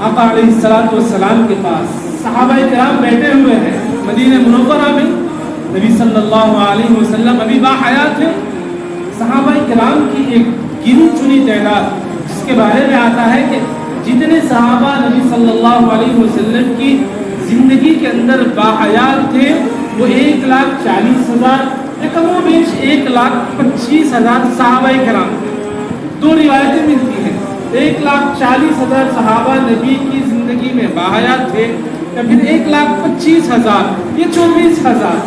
آقا علیہ الصلوۃ والسلام کے پاس صحابہ کرام بیٹھے ہوئے ہیں مدینہ منورہ میں. نبی صلی اللہ علیہ وسلم ابھی باحیات ہیں. صحابہ کرام کی ایک گنی چنی تعداد جس کے بارے میں آتا ہے کہ جتنے صحابہ نبی صلی اللہ علیہ وسلم کی زندگی کے اندر باحیات تھے وہ 1,40,000 یا کم و بیش 1,25,000 صحابہ کرام. دو روایتیں ملتی ہیں, 1,40,000 صحابہ نبی کی زندگی میں باحیات تھے یا پھر 1,25,000 یا 24,000.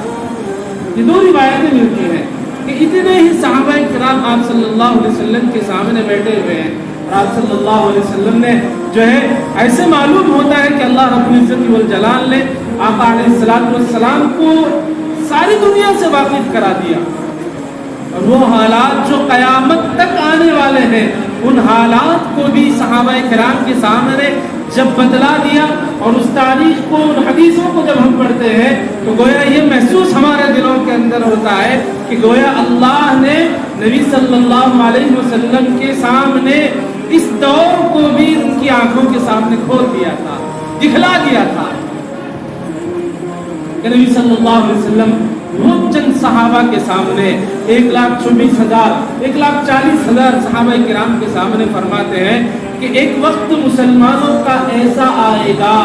یہ دو روایتیں ملتی ہیں کہ اتنے ہی صحابہ کرام آپ صلی اللہ علیہ وسلم کے سامنے بیٹھے ہوئے ہیں. اور آپ صلی اللہ علیہ وسلم نے جو ہے ایسے معلوم ہوتا ہے کہ اللہ رب العزت والجلال نے آقا علیہ الصلوۃ والسلام کو ساری دنیا سے واقف کرا دیا, اور وہ حالات جو قیامت تک آنے والے ہیں ان حالات کو بھی صحابہ کرام کے سامنے جب بتلا دیا. اور اس تاریخ کو, ان حدیثوں کو جب ہم پڑھتے ہیں تو گویا یہ محسوس ہمارے دلوں کے اندر ہوتا ہے کہ گویا اللہ نے نبی صلی اللہ علیہ وسلم کے سامنے اس دور کو بھی ان کی آنکھوں کے سامنے کھول دیا تھا, دکھلا دیا تھا کہ نبی صلی اللہ علیہ وسلم وہ چند صحابہ کے سامنے 1,24,000 1,40,000 صحابہ کرام کے سامنے فرماتے ہیں کہ ایک وقت مسلمانوں کا ایسا آئے گا,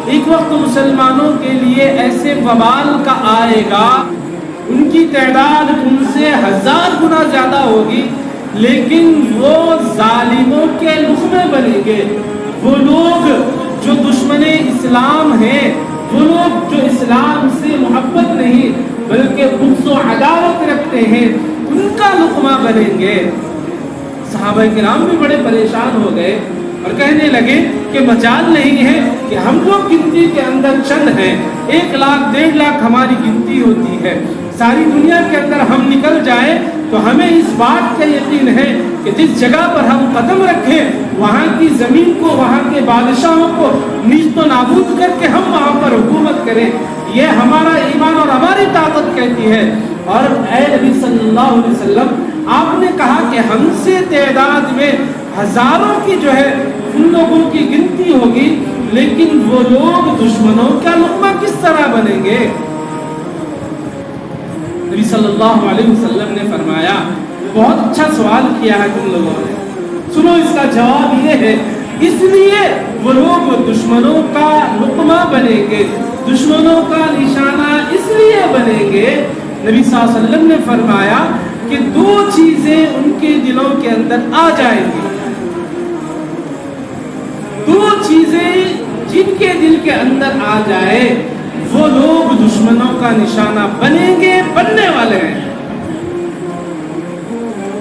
ایک وقت مسلمانوں کے لیے ایسے وبال کا آئے گا, ان کی تعداد ان سے 1000 گنا زیادہ ہوگی, لیکن وہ ظالموں کے لقمے بنیں گے. وہ لوگ جو دشمن اسلام ہیں, وہ لوگ جو اسلام سے محبت نہیں بلکہ بغض و عداوت رکھتے ہیں, ان کا لقمہ بنیں گے. صحابہ کرام بھی بڑے پریشان ہو گئے اور کہنے لگے کہ مجال نہیں ہے کہ ہم لوگ گنتی کے اندر چند ہیں, 1 لاکھ 1.5 لاکھ ہماری گنتی ہوتی ہے, ساری دنیا کے اندر ہم نکل جائیں تو ہمیں اس بات کا یقین ہے کہ جس جگہ پر ہم قدم رکھیں وہاں کی زمین کو, وہاں کے بادشاہوں کو نیست و نابود کر کے ہم وہاں پر حکومت کریں. یہ ہمارا ایمان اور ہماری طاقت کہتی ہے. اور اے نبی صلی اللہ علیہ وسلم, آپ نے کہا کہ ہم سے تعداد میں ہزاروں کی جو ہے ان لوگوں کی گنتی ہوگی, لیکن وہ لوگ دشمنوں کا لقمہ کس طرح بنیں گے؟ نبی صلی اللہ علیہ وسلم نے فرمایا, بہت اچھا سوال کیا ہے تم لوگوں نے, سنو اس کا جواب یہ ہے, اس لیے وہ لوگ دشمنوں کا لقمہ بنیں گے, دشمنوں کا نشانہ اس لیے بنیں گے. نبی صلی اللہ علیہ وسلم نے فرمایا کہ 2 چیزیں ان کے دلوں کے اندر آ جائیں گی, 2 چیزیں جن کے دل کے اندر آ جائے وہ لوگ دشمنوں کا نشانہ بنیں گے, بننے والے ہیں.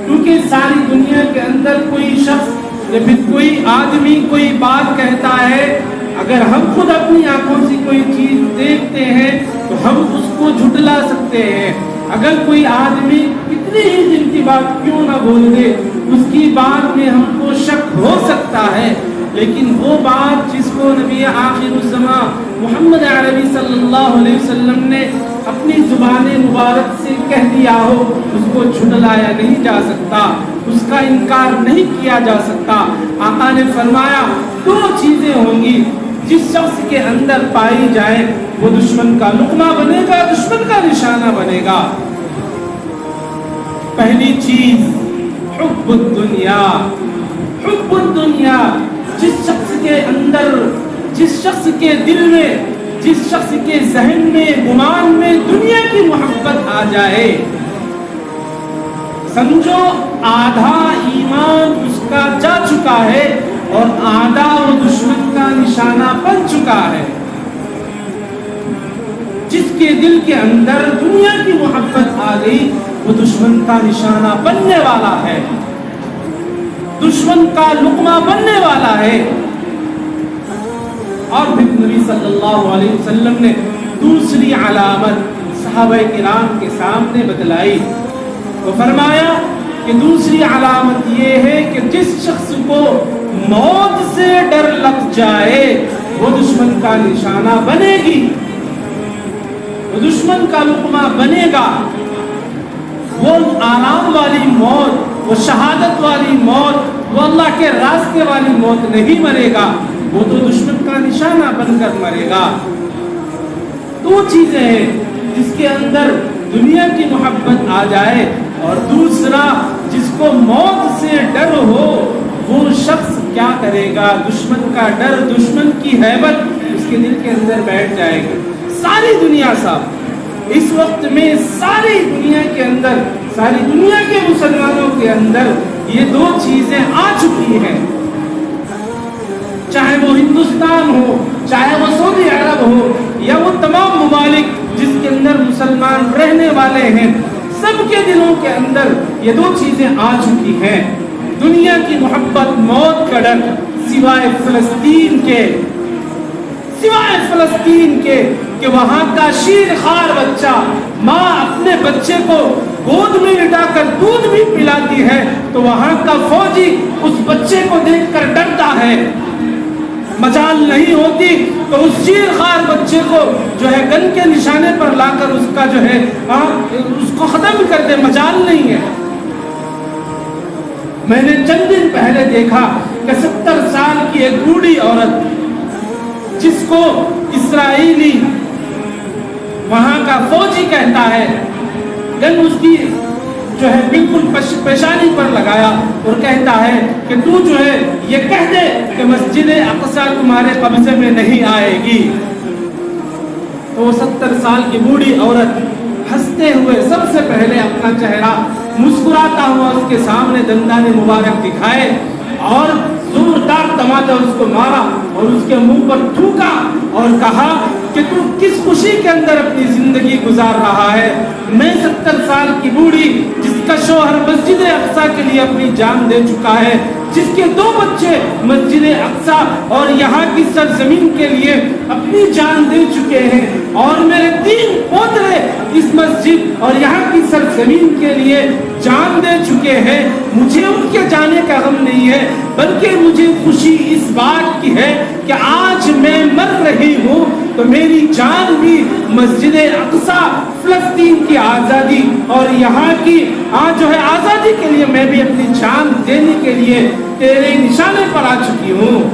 کیونکہ ساری دنیا کے اندر کوئی شخص یا پھر کوئی آدمی کوئی بات کہتا ہے, اگر ہم خود اپنی آنکھوں سے کوئی چیز دیکھتے ہیں تو ہم اس کو جھٹلا سکتے ہیں. اگر کوئی آدمی کتنی ہی دن کی بات کیوں نہ بول دے, اس کی بات میں ہم کو شک ہو سکتا ہے, لیکن وہ بات جس کو نبی آخر الزمان محمد عربی صلی اللہ علیہ وسلم نے اپنی زبان مبارک سے کہہ دیا ہو, اس کو جھٹلایا نہیں جا سکتا, اس کا انکار نہیں کیا جا سکتا. آقا نے فرمایا 2 چیزیں ہوں گی, جس شخص کے اندر پائی جائے وہ دشمن کا لقمہ بنے گا, دشمن کا نشانہ بنے گا. پہلی چیز حب الدنیا, حب الدنیا. جس شخص کے اندر, جس شخص کے دل میں, جس شخص کے ذہن میں, گمان میں دنیا کی محبت آ جائے, سمجھو آدھا ایمان اس کا جا چکا ہے اور آدھا وہ دشمن کا نشانہ بن چکا ہے. جس کے دل کے اندر دنیا کی محبت آ گئی وہ دشمن کا نشانہ بننے والا ہے, دشمن کا لقمہ بننے والا ہے. اور پھر نبی صلی اللہ علیہ وسلم نے دوسری علامت صحابہ کرام کے سامنے بتلائی. وہ فرمایا کہ دوسری علامت یہ ہے کہ جس شخص کو موت سے ڈر لگ جائے وہ دشمن کا نشانہ بنے گی, وہ دشمن کا لقمہ بنے گا. وہ آرام والی موت, وہ شہادت والی موت, وہ اللہ کے راستے والی موت نہیں مرے گا, وہ تو دشمن کا نشانہ بن کر مرے گا۔ دو چیزیں ہیں جس کے اندر دنیا کی محبت آ جائے، اور دوسرا جس کو موت سے ڈر ہو وہ شخص کیا کرے گا؟ دشمن کا ڈر، دشمن کی ہیبت اس کے دل کے اندر بیٹھ جائے گی۔ ساری دنیا صاحب اس وقت میں ساری دنیا کے اندر، ساری دنیا کے مسلمانوں کے اندر یہ دو چیزیں آ چکی ہیں، چاہے وہ ہندوستان ہو، چاہے وہ سعودی عرب ہو، یا وہ تمام ممالک جس کے اندر مسلمان رہنے والے ہیں، سب کے دلوں کے اندر یہ دو چیزیں آ چکی ہیں۔ دنیا کی محبت، موت کا ڈر، سوائے فلسطین کے، سوائے فلسطین کے کہ وہاں کا شیر خوار بچہ، ماں اپنے بچے کو گود میں لٹا کر دودھ بھی پلاتی ہے تو وہاں کا فوجی اس بچے کو دیکھ کر ڈرتا ہے۔ مجال نہیں ہوتی تو اس شیر خوار بچے کو جو ہے گن کے نشانے پر لا کر اس کا جو ہے اس کو ختم کر دے، مجال نہیں ہے۔ میں نے چند دن پہلے دیکھا کہ 70 سال کی ایک بوڑھی عورت جس کو اسرائیلی وہاں کا فوجی کہتا ہے، گن اس کی جو ہے بالکل پیشانی پر لگایا اور کہتا ہے کہ تو جو ہے یہ کہہ دے کہ مسجد اقصی تمہارے قبضے میں نہیں آئے گی۔ تو وہ 70 سال کی بوڑھی عورت ہنستے ہوئے سب سے پہلے اپنا چہرہ مسکراتا ہوا اس کے سامنے دندان مبارک دکھائے اور زوردار تماچا اس کو مارا اور اس کے منہ پر تھوکا اور کہا کہ تو کس خوشی کے اندر اپنی زندگی گزار رہا ہے؟ میں 70 سال کی بوڑھی جس کا شوہر مسجد اقصی کے لیے اپنی جان دے چکا ہے، جس کے 2 بچے مسجد اقصی اور یہاں کی سرزمین کے لیے اپنی جان دے چکے ہیں، اور میرے 3 پوترے اس مسجد اور یہاں کی سرزمین کے لیے جان دے چکے ہیں، مجھے ان کے جانے کا غم نہیں ہے، بلکہ مجھے خوشی اس بات کی ہے کہ آج میں مر رہی ہوں تو میری جان بھی مسجد اقصی، فلسطین کی آزادی اور یہاں کی آج جو ہے آزادی کے لیے میں بھی اپنی جان دینے کے لیے تیرے نشانے پر آ چکی ہوں۔